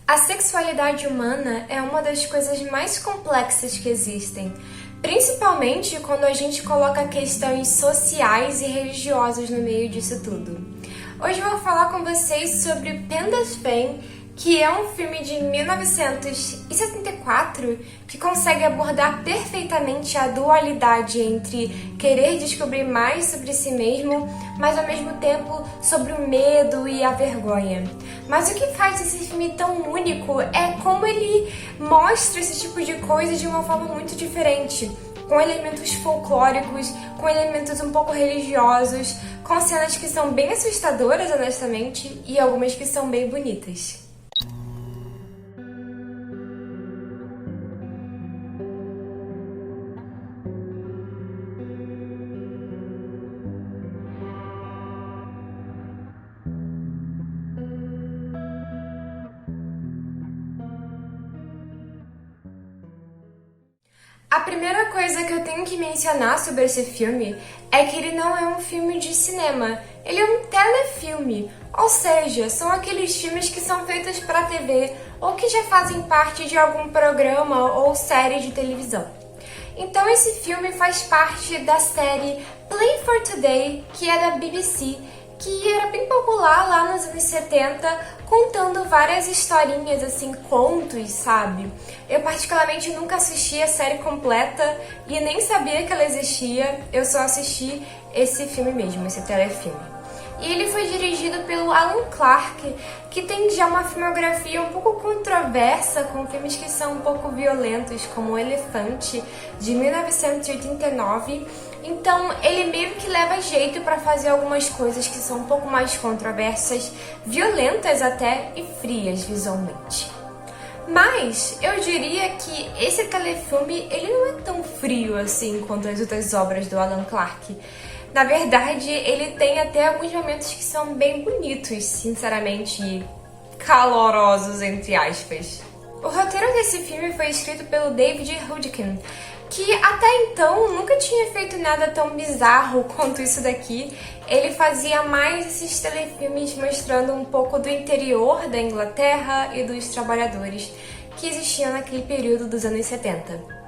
A sexualidade humana é uma das coisas mais complexas que existem, principalmente quando a gente coloca questões sociais e religiosas no meio disso tudo. Hoje eu vou falar com vocês sobre Pandas Pen, que é um filme de 1974 que consegue abordar perfeitamente a dualidade entre querer descobrir mais sobre si mesmo, mas ao mesmo tempo sobre o medo e a vergonha. Mas o que faz esse filme tão único é como ele mostra esse tipo de coisa de uma forma muito diferente, com elementos folclóricos, com elementos um pouco religiosos, com cenas que são bem assustadoras, honestamente, e algumas que são bem bonitas. A primeira coisa que eu tenho que mencionar sobre esse filme é que ele não é um filme de cinema, ele é um telefilme, ou seja, são aqueles filmes que são feitos para a TV ou que já fazem parte de algum programa ou série de televisão. Então esse filme faz parte da série Play for Today, que é da BBC, que era bem popular lá nos anos 70, contando várias historinhas, assim, contos, sabe? Eu particularmente nunca assisti a série completa e nem sabia que ela existia, eu só assisti esse filme mesmo, esse telefilme. E ele foi dirigido pelo Alan Clarke, que tem já uma filmografia um pouco controversa, com filmes que são um pouco violentos, como O Elefante, de 1989. Então, ele meio que leva jeito para fazer algumas coisas que são um pouco mais controversas, violentas até e frias visualmente. Mas eu diria que esse telefilme ele não é tão frio assim quanto as outras obras do Alan Clarke. Na verdade, ele tem até alguns momentos que são bem bonitos, sinceramente, e calorosos, entre aspas. O roteiro desse filme foi escrito pelo David Hurdican, que até então nunca tinha feito nada tão bizarro quanto isso daqui. Ele fazia mais esses telefilmes mostrando um pouco do interior da Inglaterra e dos trabalhadores que existiam naquele período dos anos 70.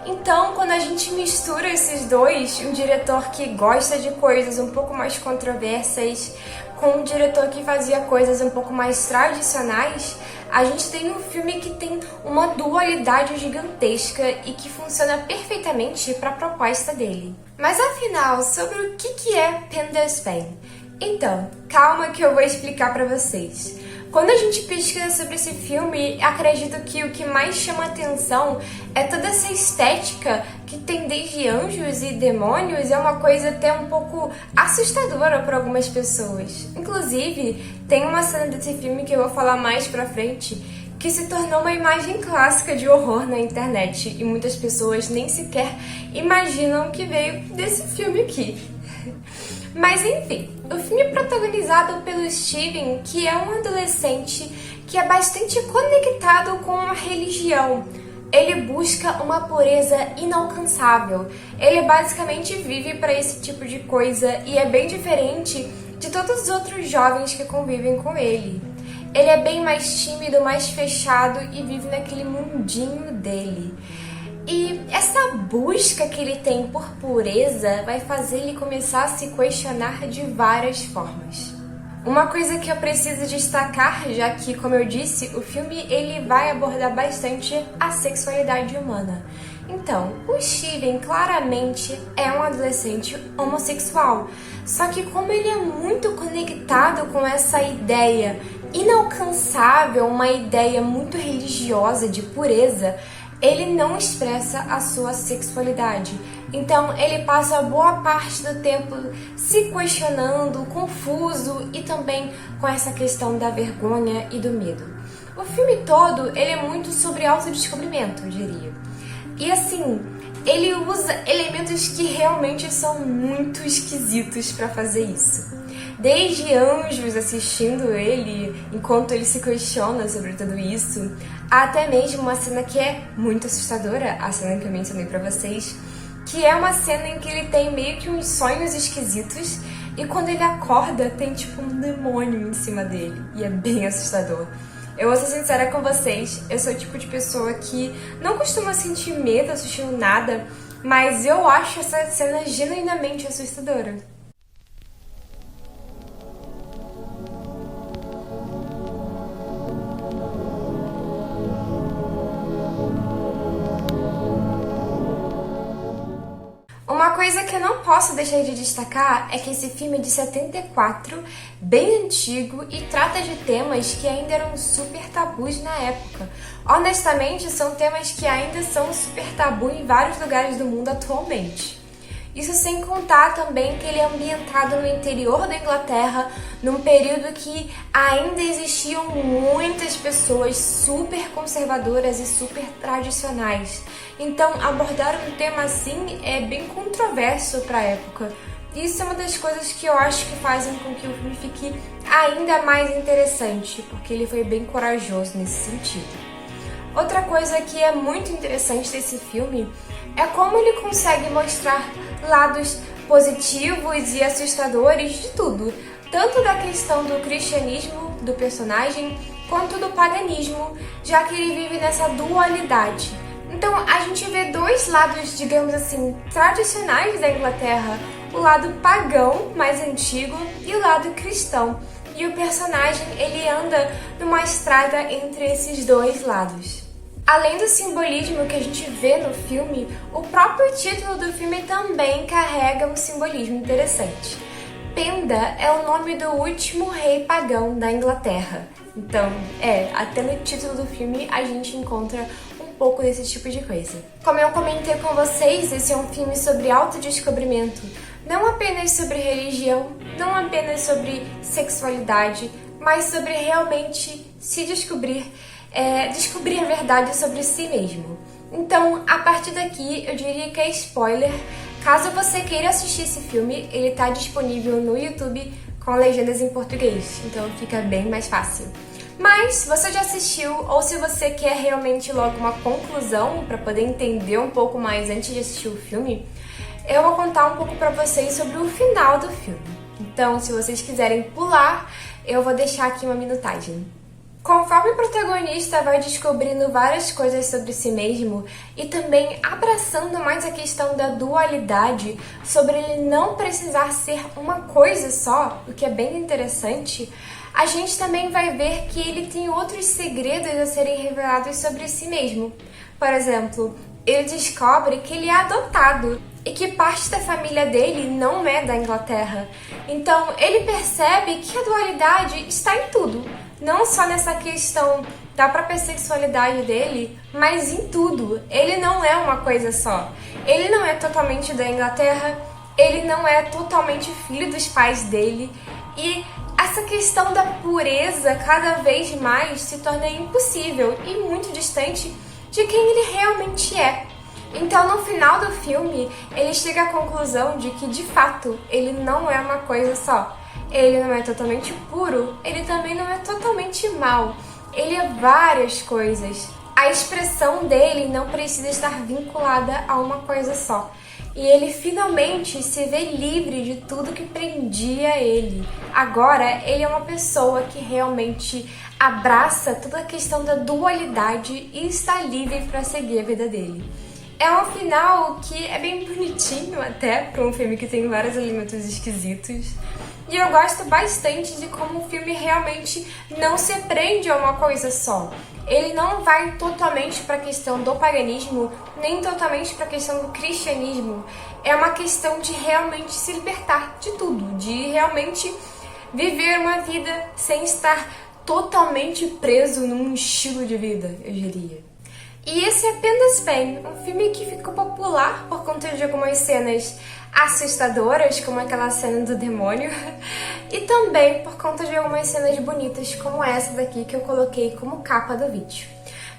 Então, quando a gente mistura esses dois, um diretor que gosta de coisas um pouco mais controversas com um diretor que fazia coisas um pouco mais tradicionais, a gente tem um filme que tem uma dualidade gigantesca e que funciona perfeitamente para a proposta dele. Mas afinal, sobre o que é Pandas Pen? Então, calma que eu vou explicar para vocês. Quando a gente pesquisa sobre esse filme, acredito que o que mais chama atenção é toda essa estética que tem desde anjos e demônios, é uma coisa até um pouco assustadora para algumas pessoas. Inclusive, tem uma cena desse filme que eu vou falar mais pra frente, que se tornou uma imagem clássica de horror na internet e muitas pessoas nem sequer imaginam que veio desse filme aqui. Mas enfim, o filme é protagonizado pelo Steven, que é um adolescente que é bastante conectado com a religião. Ele busca uma pureza inalcançável. Ele basicamente vive para esse tipo de coisa e é bem diferente de todos os outros jovens que convivem com ele. Ele é bem mais tímido, mais fechado e vive naquele mundinho dele. E essa busca que ele tem por pureza vai fazer ele começar a se questionar de várias formas. Uma coisa que eu preciso destacar, já que, como eu disse, o filme ele vai abordar bastante a sexualidade humana. Então, o Steven claramente é um adolescente homossexual, só que como ele é muito conectado com essa ideia inalcançável, uma ideia muito religiosa de pureza, ele não expressa a sua sexualidade. Então ele passa boa parte do tempo se questionando, confuso e também com essa questão da vergonha e do medo. O filme todo ele é muito sobre autodescobrimento, eu diria. E assim, ele usa elementos que realmente são muito esquisitos para fazer isso. Desde anjos assistindo ele enquanto ele se questiona sobre tudo isso, até mesmo uma cena que é muito assustadora, a cena que eu mencionei pra vocês, que é uma cena em que ele tem meio que uns sonhos esquisitos e quando ele acorda tem tipo um demônio em cima dele e é bem assustador. Eu vou ser sincera com vocês, eu sou o tipo de pessoa que não costuma sentir medo assistindo nada, mas eu acho essa cena genuinamente assustadora. Uma coisa que eu não posso deixar de destacar é que esse filme é de 74, bem antigo e trata de temas que ainda eram super tabus na época. Honestamente, são temas que ainda são super tabu em vários lugares do mundo atualmente. Isso sem contar também que ele é ambientado no interior da Inglaterra, num período que ainda existiam muitas pessoas super conservadoras e super tradicionais. Então, abordar um tema assim é bem controverso para a época. Isso é uma das coisas que eu acho que fazem com que o filme fique ainda mais interessante, porque ele foi bem corajoso nesse sentido. Outra coisa que é muito interessante desse filme é como ele consegue mostrar lados positivos e assustadores de tudo, tanto da questão do cristianismo do personagem, quanto do paganismo, já que ele vive nessa dualidade. Então a gente vê dois lados, digamos assim, tradicionais da Inglaterra, o lado pagão, mais antigo, e o lado cristão. E o personagem, ele anda numa estrada entre esses dois lados. Além do simbolismo que a gente vê no filme, o próprio título do filme também carrega um simbolismo interessante. Penda é o nome do último rei pagão da Inglaterra. Então, até no título do filme a gente encontra um pouco desse tipo de coisa. Como eu comentei com vocês, esse é um filme sobre autodescobrimento. Não apenas sobre religião, não apenas sobre sexualidade, mas sobre realmente se descobrir, descobrir a verdade sobre si mesmo. Então, a partir daqui, eu diria que é spoiler. Caso você queira assistir esse filme, ele está disponível no YouTube com legendas em português, então fica bem mais fácil. Mas, se você já assistiu, ou se você quer realmente logo uma conclusão para poder entender um pouco mais antes de assistir o filme, eu vou contar um pouco para vocês sobre o final do filme. Então, se vocês quiserem pular, eu vou deixar aqui uma minutagem. Conforme o protagonista vai descobrindo várias coisas sobre si mesmo e também abraçando mais a questão da dualidade, sobre ele não precisar ser uma coisa só, o que é bem interessante, a gente também vai ver que ele tem outros segredos a serem revelados sobre si mesmo. Por exemplo, ele descobre que ele é adotado e que parte da família dele não é da Inglaterra. Então, ele percebe que a dualidade está em tudo. Não só nessa questão da própria sexualidade dele, mas em tudo. Ele não é uma coisa só. Ele não é totalmente da Inglaterra, ele não é totalmente filho dos pais dele. E essa questão da pureza cada vez mais se torna impossível e muito distante de quem ele realmente é. Então, no final do filme, ele chega à conclusão de que, de fato, ele não é uma coisa só. Ele não é totalmente puro, ele também não é totalmente mau. Ele é várias coisas. A expressão dele não precisa estar vinculada a uma coisa só. E ele finalmente se vê livre de tudo que prendia ele. Agora, ele é uma pessoa que realmente abraça toda a questão da dualidade e está livre para seguir a vida dele. É um final que é bem bonitinho até, para um filme que tem vários elementos esquisitos. E eu gosto bastante de como o filme realmente não se prende a uma coisa só. Ele não vai totalmente para a questão do paganismo, nem totalmente para a questão do cristianismo. É uma questão de realmente se libertar de tudo, de realmente viver uma vida sem estar totalmente preso num estilo de vida, eu diria. E esse é Penda's Pen, um filme que ficou popular por conta de algumas cenas assustadoras, como aquela cena do demônio, e também por conta de algumas cenas bonitas, como essa daqui que eu coloquei como capa do vídeo.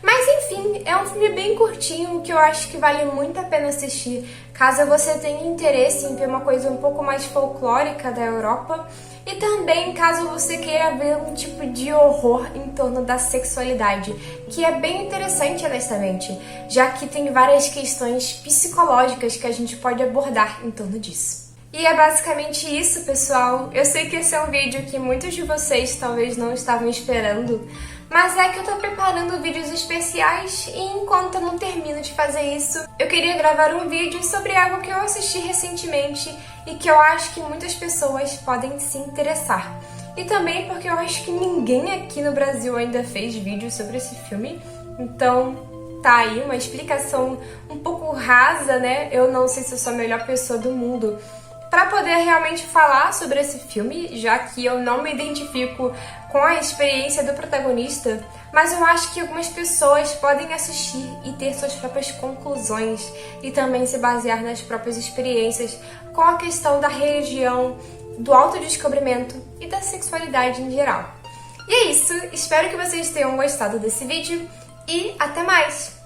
Mas enfim, é um filme bem curtinho que eu acho que vale muito a pena assistir, caso você tenha interesse em ver uma coisa um pouco mais folclórica da Europa, e também caso você queira ver um tipo de horror em torno da sexualidade, que é bem interessante, honestamente, já que tem várias questões psicológicas que a gente pode abordar em torno disso. E é basicamente isso, pessoal. Eu sei que esse é um vídeo que muitos de vocês talvez não estavam esperando, Mas é que eu tô preparando vídeos especiais e enquanto eu não termino de fazer isso, eu queria gravar um vídeo sobre algo que eu assisti recentemente e que eu acho que muitas pessoas podem se interessar. E também porque eu acho que ninguém aqui no Brasil ainda fez vídeo sobre esse filme, então tá aí uma explicação um pouco rasa, né? Eu não sei se eu sou a melhor pessoa do mundo para poder realmente falar sobre esse filme, já que eu não me identifico com a experiência do protagonista, mas eu acho que algumas pessoas podem assistir e ter suas próprias conclusões e também se basear nas próprias experiências com a questão da religião, do autodescobrimento e da sexualidade em geral. E é isso, espero que vocês tenham gostado desse vídeo e até mais!